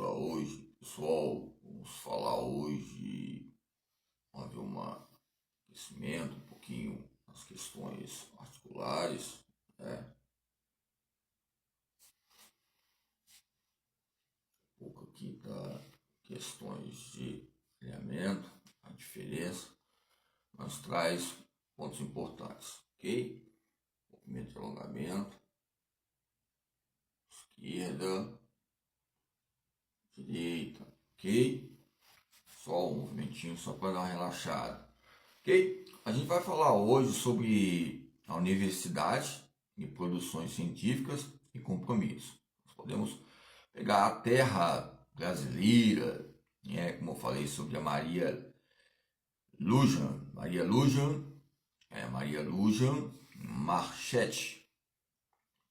para hoje, pessoal. Vamos falar hoje, vamos ver um aquecimento, um pouquinho as questões articulares, né? Um pouco aqui da questões de alinhamento, a diferença, mas traz pontos importantes, ok? Movimento de alongamento, esquerda, direita, ok? Só um movimentinho só para dar uma relaxada, ok? A gente vai falar hoje sobre a universidade e produções científicas e compromisso. Nós podemos pegar a terra brasileira, né, como eu falei sobre a Maria Lujan Marchetti,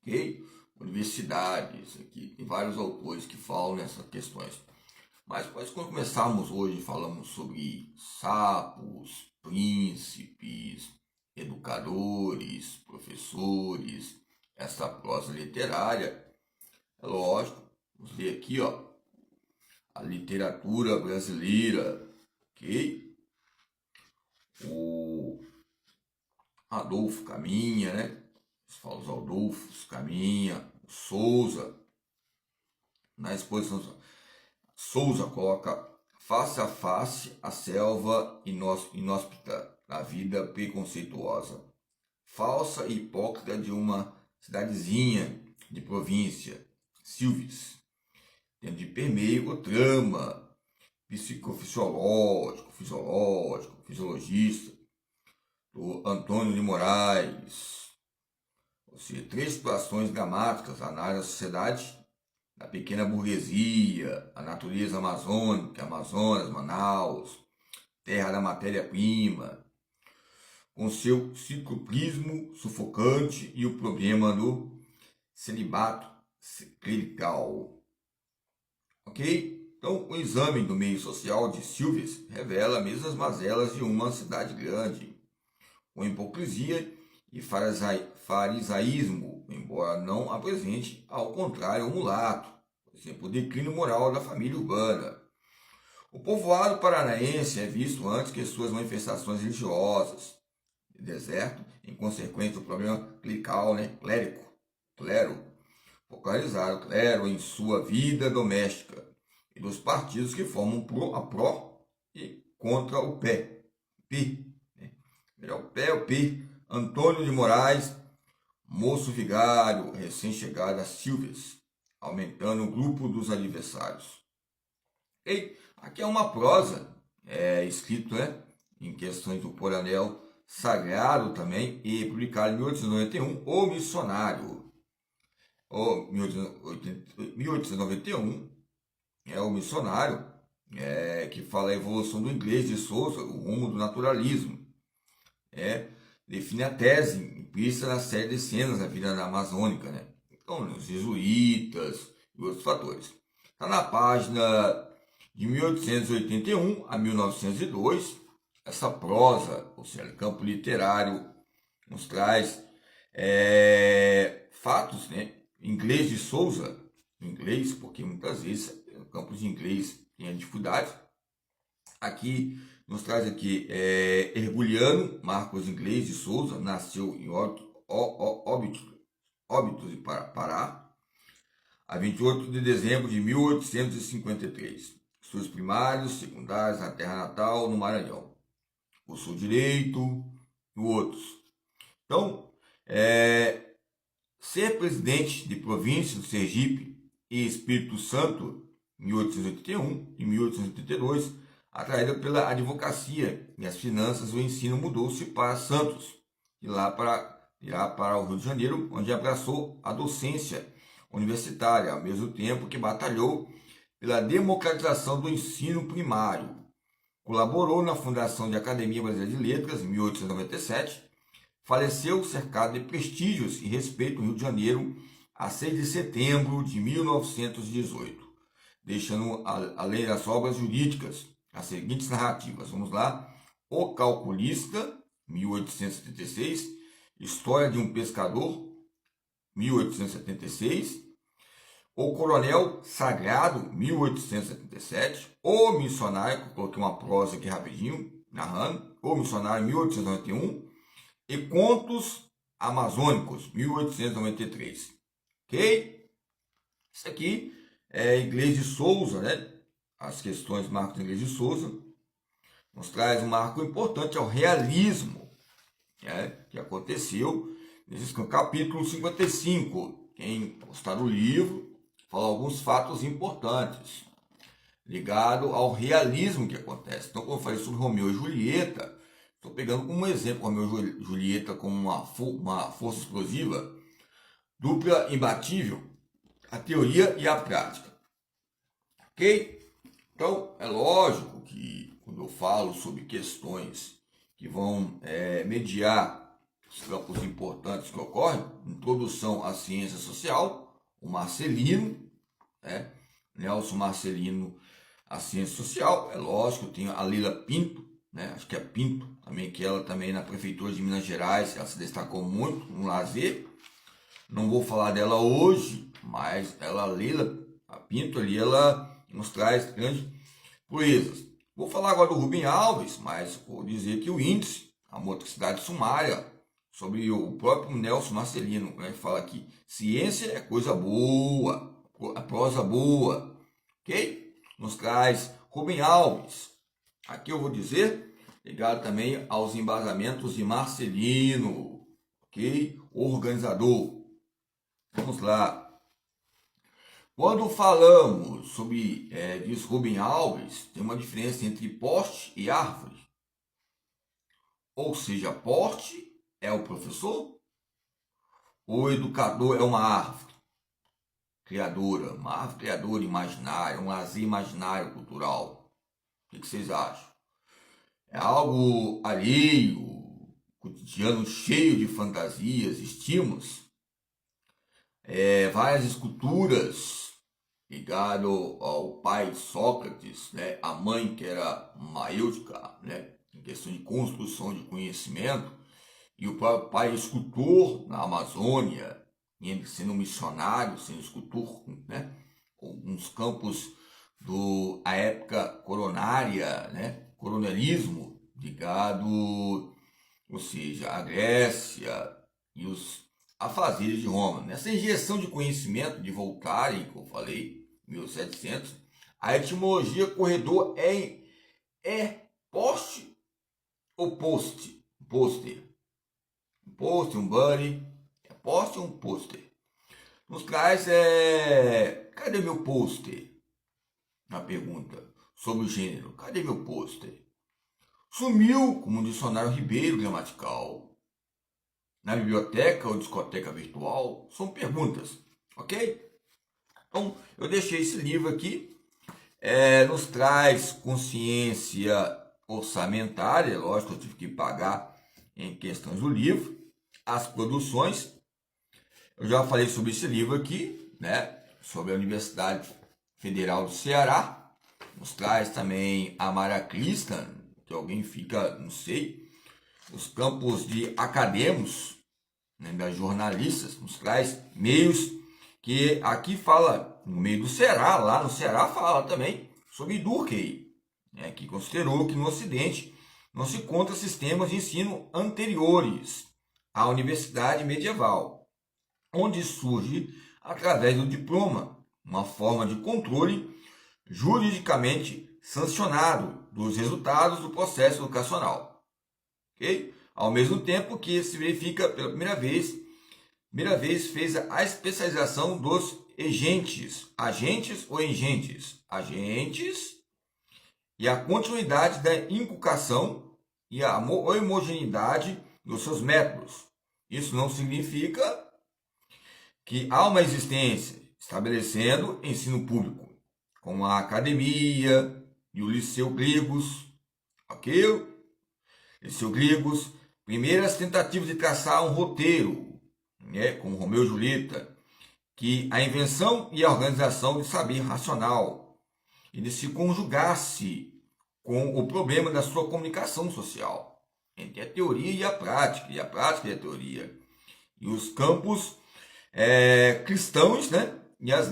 ok? Universidades, aqui tem vários autores que falam nessas questões. Mas quando começarmos hoje, falamos sobre sapos, príncipes, educadores, professores, essa prosa literária. É lógico, vamos ler aqui, ó, a literatura brasileira, ok? O Adolfo Caminha, né? Os Adolfos Caminha, o Souza, na exposição. Souza coloca face a face a selva inóspita da vida preconceituosa, falsa e hipócrita de uma cidadezinha de província, Silves, tendo de permeio o trama fisiologista, do Antônio de Moraes, ou seja, três situações dramáticas análise da sociedade, da pequena burguesia, a natureza amazônica, Amazonas, Manaus, terra da matéria-prima, com seu cicloprismo sufocante e o problema do celibato clerical. Ok? Então, o exame do meio social de Silves revela mesmo as mazelas de uma cidade grande, com hipocrisia e farisaísmo, embora não apresente, ao contrário, o mulato, por exemplo, o declínio moral da família urbana. O povoado paranaense é visto antes que suas manifestações religiosas, de deserto, em consequência do problema clerical, né? Clero, focalizar o clero em sua vida doméstica e dos partidos que formam a pró e contra o P. Né? O P. Antônio de Moraes, moço vigário, recém-chegado a Silves, aumentando o grupo dos adversários. E aqui é uma prosa, escrito, né, em questões do Coronel Sagrado também, e publicado em 1891, O Missionário. O 1891 é o Missionário, que fala a evolução do inglês de Souza, o rumo do naturalismo. Define a tese implícita na série de cenas da vida amazônica, né? Então, os jesuítas e outros fatores. Está na página de 1881 a 1902, essa prosa, ou seja, campo literário, nos traz fatos, né? Inglês de Souza, inglês, porque muitas vezes no campo de inglês tem dificuldade. Aqui nos traz aqui Herculiano Marcos Inglês de Souza, nasceu em Óbidos, Pará, a 28 de dezembro de 1853. Estudos primários, secundários na terra natal, no Maranhão. Cursou Direito e outros. Então, ser presidente de província do Sergipe e Espírito Santo, 1881 e 1882, atraído pela advocacia e as finanças, o ensino mudou-se para Santos, e lá para o Rio de Janeiro, onde abraçou a docência universitária, ao mesmo tempo que batalhou pela democratização do ensino primário. Colaborou na fundação da Academia Brasileira de Letras, em 1897, faleceu cercado de prestígios e respeito no Rio de Janeiro, a 6 de setembro de 1918, deixando, além das obras jurídicas, as seguintes narrativas. Vamos lá. O Calculista, 1876. História de um Pescador, 1876. O Coronel Sagrado, 1877. O Missionário, coloquei uma prosa aqui rapidinho, narrando. O Missionário, 1891. E Contos Amazônicos, 1893. Ok? Isso aqui é Inglês de Souza, né? As questões Marcos Inglês de Souza. Nos traz um marco importante ao realismo, né, que aconteceu nesse capítulo 55. Quem gostar do livro, fala alguns fatos importantes ligados ao realismo que acontece. Então, como eu falei sobre Romeu e Julieta, estou pegando como exemplo Romeu e Julieta como uma força explosiva, dupla imbatível, a teoria e a prática. Ok? Então, é lógico que quando eu falo sobre questões que vão mediar os campos importantes que ocorrem, introdução à ciência social, o Marcelino, né? Nelson Marcelino, a ciência social, é lógico, eu tenho a Leila Pinto, né? Acho que é Pinto, também, que ela também na prefeitura de Minas Gerais, ela se destacou muito no lazer. Não vou falar dela hoje, mas ela, Leila, a Pinto ali, ela nos traz grandes proezas. Vou falar agora do Rubem Alves, mas vou dizer que o índice, a motricidade sumária, sobre o próprio Nelson Marcelino, né, fala que ciência é coisa boa, a prosa boa, ok? Nos traz Rubem Alves. Aqui eu vou dizer, ligado também aos embasamentos de Marcelino, ok? Organizador. Vamos lá. Quando falamos sobre, diz Rubem Alves, tem uma diferença entre poste e árvore. Ou seja, poste é o professor, o educador é uma árvore criadora, uma árvore criadora imaginária, um lazer imaginário cultural. O que vocês acham? É algo alheio, cotidiano cheio de fantasias, estímulos, várias esculturas ligado ao pai Sócrates, né, a mãe que era Maêutica, né, em questão de construção de conhecimento, e o próprio pai escultor na Amazônia, ele sendo missionário, sendo escultor, né, nos campos da época coronária, né, coronelismo, ligado, ou seja, à Grécia e os afazeres de Roma. Nessa injeção de conhecimento de Voltaire, que eu falei, 1700, a etimologia corredor é poste ou poste? Pôster. Um poster, um buddy. É poste ou um pôster? Nos traz cadê meu pôster? Na pergunta sobre o gênero. Cadê meu pôster? Sumiu como um dicionário Ribeiro gramatical. Na biblioteca ou discoteca virtual? São perguntas, ok? Então, eu deixei esse livro aqui, nos traz consciência orçamentária, lógico, eu tive que pagar em questões do livro, as produções, eu já falei sobre esse livro aqui, né, sobre a Universidade Federal do Ceará, nos traz também a Mara Christian, que alguém fica, não sei, os campos de academos, né, das jornalistas, nos traz meios que aqui fala, no meio do Ceará, lá no Ceará fala também sobre Durkheim, né, que considerou que no Ocidente não se encontra sistemas de ensino anteriores à universidade medieval, onde surge, através do diploma, uma forma de controle juridicamente sancionado dos resultados do processo educacional. Okay? Ao mesmo tempo que se verifica pela primeira vez fez a especialização dos agentes ou engentes, agentes, e a continuidade da inculcação e a homogeneidade dos seus métodos. Isso não significa que há uma existência estabelecendo ensino público, como a academia e o Liceu Gregos, ok? Liceu Gregos, primeiras tentativas de traçar um roteiro, né, como Romeu e Julieta, que a invenção e a organização de saber racional, ele se conjugasse com o problema da sua comunicação social, entre a teoria e a prática e a teoria, e os campos cristãos, né, e as